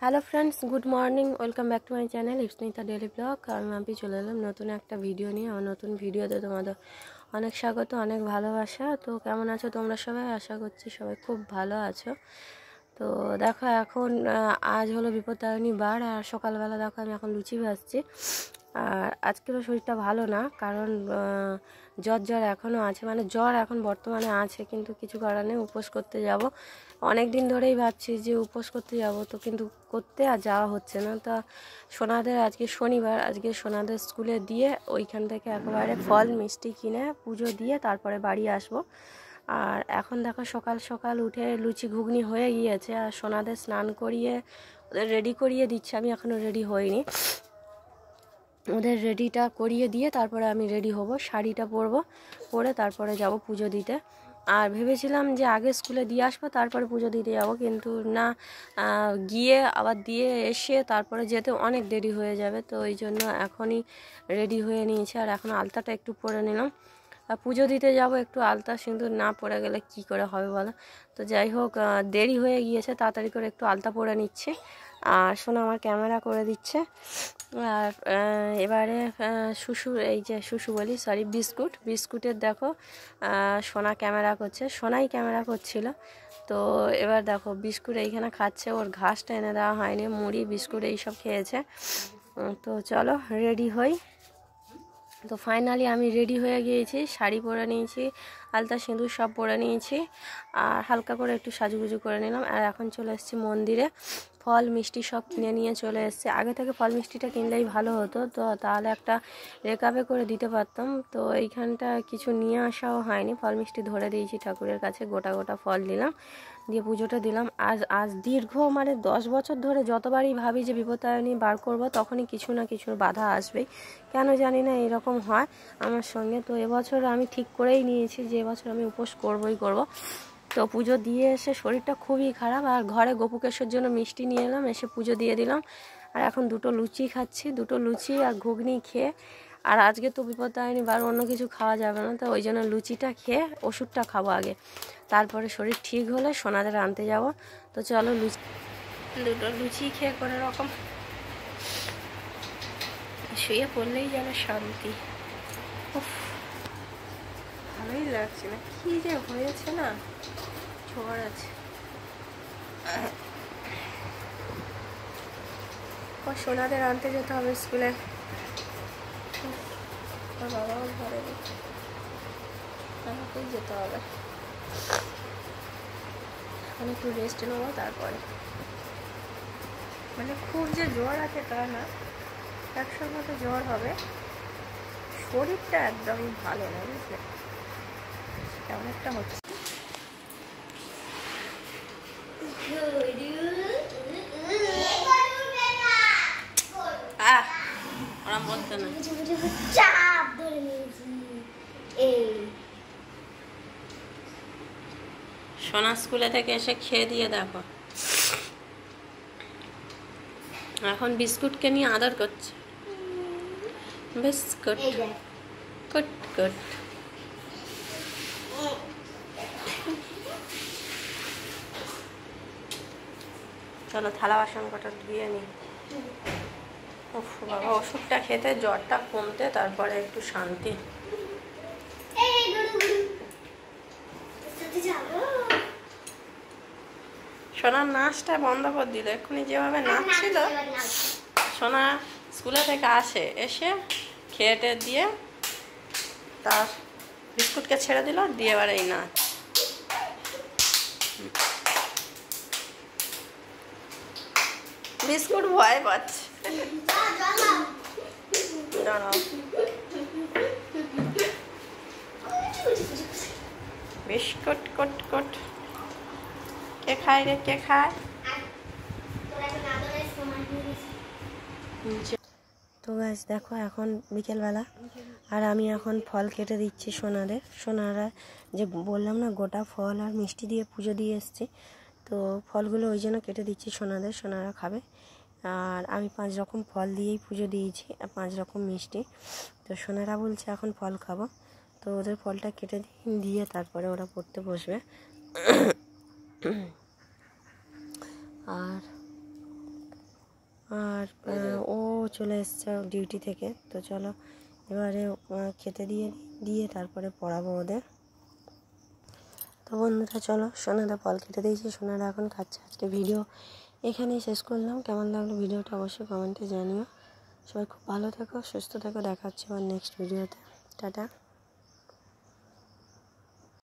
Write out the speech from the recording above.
Hello friends, good morning, welcome back to my channel Ipsnita daily blog. আমি চলে এলাম নতুন একটা ভিডিও নিয়ে। আমার নতুন ভিডিওতে তোমাদের অনেক স্বাগত, অনেক ভালোবাসা। তো কেমন আছো তোমরা সবাই? আশা করছি সবাই খুব ভালো আছো। তো দেখো এখন আজ হলো বিপত্তারিণী বার, আর সকালবেলা দেখো আমি এখন লুচি ভাজছি। আর আজকেরও শরীরটা ভালো না, কারণ জ্বর এখনও আছে, মানে জ্বর এখন বর্তমানে আছে, কিন্তু কিছু কারণে উপোস করতে যাব। অনেক দিন ধরেই ভাবছি যে উপোস করতে যাব, তো কিন্তু করতে আর যাওয়া হচ্ছে না। তা সোনাদের আজকে শনিবার, আজকে সোনাদের স্কুলে দিয়ে ওইখান থেকে একেবারে ফল মিষ্টি কিনে পুজো দিয়ে তারপরে বাড়ি আসবো। আর এখন দেখো সকাল সকাল উঠে লুচি ঘুগনি হয়ে গিয়েছে, আর সোনাদের স্নান করিয়ে ওদের রেডি করিয়ে দিচ্ছে। আমি এখনও রেডি হইনি, ওদের রেডিটা করিয়ে দিয়ে তারপরে আমি রেডি হব, শাড়িটা পরবো, পরে তারপরে যাব পুজো দিতে। আর ভেবেছিলাম যে আগে স্কুলে দিয়ে আসবো তারপরে পুজো দিতে যাব, কিন্তু না, গিয়ে আবার দিয়ে এসে তারপরে যেতে অনেক দেরি হয়ে যাবে। তো ওই জন্য এখনই রেডি হয়ে নিয়েছি। আর এখন আলতাটা একটু পরে নিলাম, আর পুজো দিতে যাব, একটু আলতা সিঁদুর না পরে গেলে কি করে হবে বলো। তো যাই হোক, দেরি হয়ে গিয়েছে, তাড়াতাড়ি করে একটু আলতা পরে নিচ্ছে। আর শোনা আমার ক্যামেরা করে দিচ্ছে। আর এবারে এই যে শুশু বলি, সরি, বিস্কুটের দেখো সোনা ক্যামেরা করছে, সোনাই ক্যামেরা করছিল। তো এবার দেখো বিস্কুট এইখানে খাচ্ছে, ওর ঘাসটা এনে দেওয়া হয়নি, মুড়ি বিস্কুট এইসব খেয়েছে। তো চলো রেডি হই। তো ফাইনালি আমি রেডি হয়ে গিয়েছি, শাড়ি পরে নিয়েছি, আলতা সিঁদুর সব পরে নিয়েছি, আর হালকা করে একটু সাজুগুজু করে নিলাম। আর এখন চলে এসেছি মন্দিরে, ফল মিষ্টি সব কিনে নিয়ে চলে এসেছি। আগে থেকে ফল মিষ্টিটা কিনলেই ভালো হতো, তো তাহলে একটা রেকাবে করে দিতে পারতাম। তো এইখানটা কিছু নিয়ে আসাও হয়নি, ফল মিষ্টি ধরে দিয়েছি ঠাকুরের কাছে, গোটা গোটা ফল দিলাম, দিয়ে পুজোটা দিলাম। আজ দীর্ঘ 10 বছর ধরে যতবারই ভাবি যে বিপত্তারিণী বার করব, তখনই কিছু না কিছু বাধা আসবেই, কেন জানি না এরকম হয় আমার সঙ্গে। তো এবছর আমি ঠিক করেই নিয়েছি যে এবছর আমি উপোস করবই করব। তো পুজো দিয়ে এসে শরীরটা খুবই খারাপ, আর ঘরে গোপুকেশ্বর জন্য মিষ্টি নিয়ে এলাম, এসে পুজো দিয়ে দিলাম। আর এখন দুটো লুচি খাচ্ছি, দুটো লুচি আর ঘুগনি খেয়ে। আর আজকে তো বিপত্তারিণী বার, অন্য কিছু খাওয়া যাবে না, তো ওই জন্য লুচিটা খেয়ে ওষুধটা খাবো আগে, তারপরে শরীর ঠিক হলে সোনাদের আনতে যাব। তো চলো দুটো লুচি খেয়ে কোনো রকম শুয়ে পড়লেই যেন শান্তি। ভালোই লাগছে না, কি যে হয়েছে না, জ্বর আছে। সোনাদের আনতে যেতে হবে স্কুলে, বাবাও ঘরে নেই, আমাকেই যেতে হবে। এখন একটু রেস্ট নেবো, তারপরে মানে খুব যে জ্বর আছে তা না, 100-র মতো জ্বর হবে, শরীরটা একদমই ভালো না, বুঝলে, কেমন একটা হচ্ছে। ওরা বলতে না, সোনা স্কুলে থেকে এসে খেয়ে দিয়ে দেখো, এখন বিস্কুটকে নিয়ে আদর করছে, বিস্কুট কুট কুট। চলো থালা বাসন কটা ধুয়ে নিই। উফ বাবা, ওষুধটা খেতে জ্বরটা কমতে তারপরে একটু শান্তি। সোনার নাচটা বন্ধ করে দিল, এক্ষুনি যেভাবে নাচছিল। সোনা স্কুলে থেকে এসে খেয়ে দিয়ে তার বিস্কুটকে ছেড়ে দিল, দিয়ে এবার এই নাচ। বিস্কুট ভয় পাচ্ছে, বিস্কুট কট কট। কে খায় রে, কে খায়? তো গাছ দেখো এখন বিকেলবেলা, আর আমি এখন ফল কেটে দিচ্ছি সোনারা যে বললাম না গোটা ফল আর মিষ্টি দিয়ে পুজো দিয়ে এসছি, তো ফলগুলো ওই জন্য কেটে দিচ্ছি সোনারা খাবে। আর আমি 5 রকম ফল দিয়েই পুজো দিয়েছি, আর 5 রকম মিষ্টি। তো সোনারা বলছে এখন ফল খাবো, তো ওদের ফলটা কেটে দিয়ে তারপরে ওরা পড়তে বসবে। আর আর ও চলে এসছে ডিউটি থেকে। তো চলো এবারে খেতে দিয়ে তারপরে পড়াবো ওদের। তো বন্ধুরা চলো, সোনাদা ফল কেটে দিয়েছি, সোনাদা এখন খাচ্ছে। আজকে ভিডিও এখানেই শেষ করলাম। কেমন লাগলো ভিডিওটা অবশ্যই কমেন্টে জানিও। সবাই খুব ভালো থেকো, সুস্থ থেকো, দেখা হচ্ছে আবার নেক্সট ভিডিওতে। টাটা।